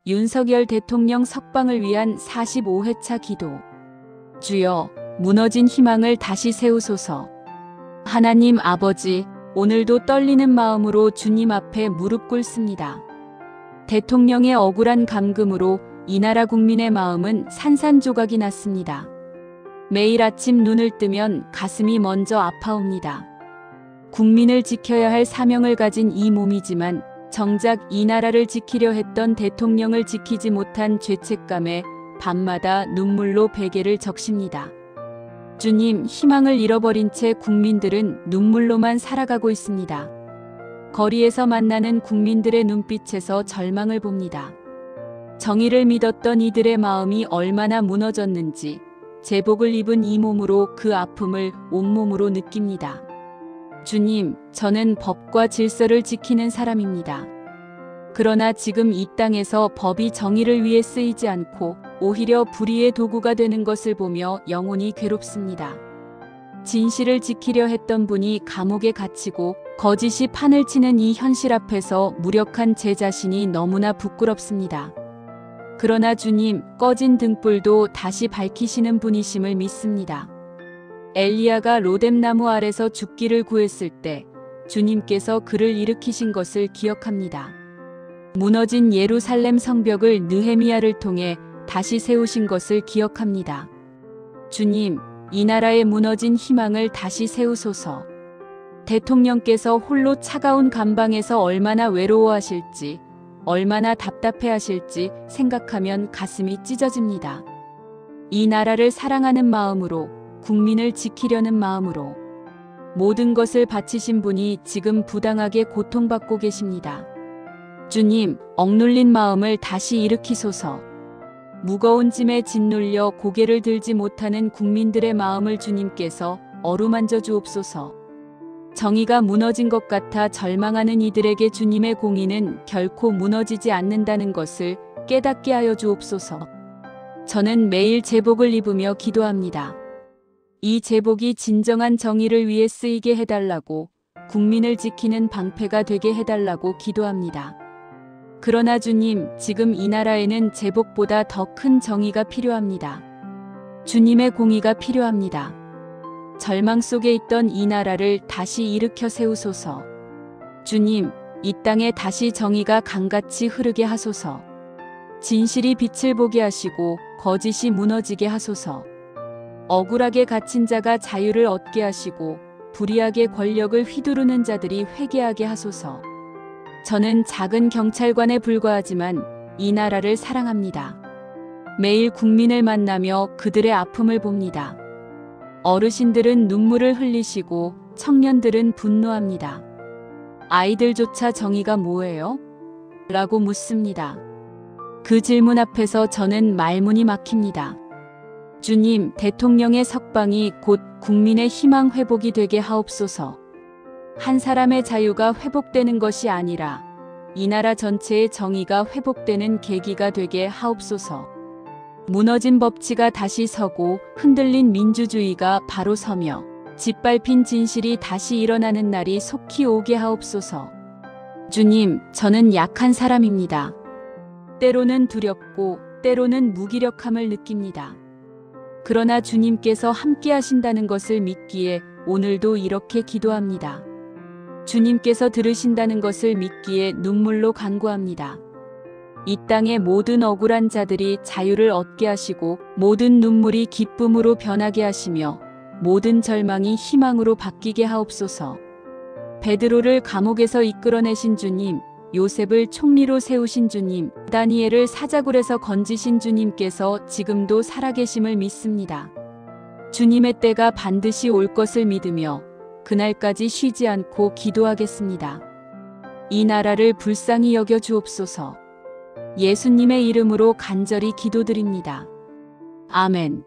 윤석열 대통령 석방을 위한 45회차 기도. 주여, 무너진 희망을 다시 세우소서. 하나님 아버지, 오늘도 떨리는 마음으로 주님 앞에 무릎 꿇습니다. 대통령의 억울한 감금으로 이 나라 국민의 마음은 산산조각이 났습니다. 매일 아침 눈을 뜨면 가슴이 먼저 아파옵니다. 국민을 지켜야 할 사명을 가진 이 몸이지만 정작 이 나라를 지키려 했던 대통령을 지키지 못한 죄책감에 밤마다 눈물로 베개를 적십니다. 주님, 희망을 잃어버린 채 국민들은 눈물로만 살아가고 있습니다. 거리에서 만나는 국민들의 눈빛에서 절망을 봅니다. 정의를 믿었던 이들의 마음이 얼마나 무너졌는지 제복을 입은 이 몸으로 그 아픔을 온몸으로 느낍니다. 주님, 저는 법과 질서를 지키는 사람입니다. 그러나 지금 이 땅에서 법이 정의를 위해 쓰이지 않고 오히려 불의의 도구가 되는 것을 보며 영혼이 괴롭습니다. 진실을 지키려 했던 분이 감옥에 갇히고 거짓이 판을 치는 이 현실 앞에서 무력한 제 자신이 너무나 부끄럽습니다. 그러나 주님, 꺼진 등불도 다시 밝히시는 분이심을 믿습니다. 엘리야가 로뎀나무 아래서 죽기를 구했을 때 주님께서 그를 일으키신 것을 기억합니다. 무너진 예루살렘 성벽을 느헤미야를 통해 다시 세우신 것을 기억합니다. 주님, 이 나라의 무너진 희망을 다시 세우소서. 대통령께서 홀로 차가운 감방에서 얼마나 외로워하실지, 얼마나 답답해하실지 생각하면 가슴이 찢어집니다. 이 나라를 사랑하는 마음으로, 국민을 지키려는 마음으로 모든 것을 바치신 분이 지금 부당하게 고통받고 계십니다. 주님, 억눌린 마음을 다시 일으키소서. 무거운 짐에 짓눌려 고개를 들지 못하는 국민들의 마음을 주님께서 어루만져 주옵소서. 정의가 무너진 것 같아 절망하는 이들에게 주님의 공의는 결코 무너지지 않는다는 것을 깨닫게 하여 주옵소서. 저는 매일 제복을 입으며 기도합니다. 이 제복이 진정한 정의를 위해 쓰이게 해달라고, 국민을 지키는 방패가 되게 해달라고 기도합니다. 그러나 주님, 지금 이 나라에는 제복보다 더 큰 정의가 필요합니다. 주님의 공의가 필요합니다. 절망 속에 있던 이 나라를 다시 일으켜 세우소서. 주님, 이 땅에 다시 정의가 강같이 흐르게 하소서. 진실이 빛을 보게 하시고 거짓이 무너지게 하소서. 억울하게 갇힌 자가 자유를 얻게 하시고 불의하게 권력을 휘두르는 자들이 회개하게 하소서. 저는 작은 경찰관에 불과하지만 이 나라를 사랑합니다. 매일 국민을 만나며 그들의 아픔을 봅니다. 어르신들은 눈물을 흘리시고 청년들은 분노합니다. 아이들조차 정의가 뭐예요? 라고 묻습니다. 그 질문 앞에서 저는 말문이 막힙니다. 주님, 대통령의 석방이 곧 국민의 희망 회복이 되게 하옵소서. 한 사람의 자유가 회복되는 것이 아니라 이 나라 전체의 정의가 회복되는 계기가 되게 하옵소서. 무너진 법치가 다시 서고 흔들린 민주주의가 바로 서며 짓밟힌 진실이 다시 일어나는 날이 속히 오게 하옵소서. 주님, 저는 약한 사람입니다. 때로는 두렵고 때로는 무기력함을 느낍니다. 그러나 주님께서 함께 하신다는 것을 믿기에 오늘도 이렇게 기도합니다. 주님께서 들으신다는 것을 믿기에 눈물로 간구합니다. 이 땅의 모든 억울한 자들이 자유를 얻게 하시고 모든 눈물이 기쁨으로 변하게 하시며 모든 절망이 희망으로 바뀌게 하옵소서. 베드로를 감옥에서 이끌어내신 주님, 요셉을 총리로 세우신 주님, 다니엘을 사자굴에서 건지신 주님께서 지금도 살아계심을 믿습니다. 주님의 때가 반드시 올 것을 믿으며 그날까지 쉬지 않고 기도하겠습니다. 이 나라를 불쌍히 여겨 주옵소서. 예수님의 이름으로 간절히 기도드립니다. 아멘.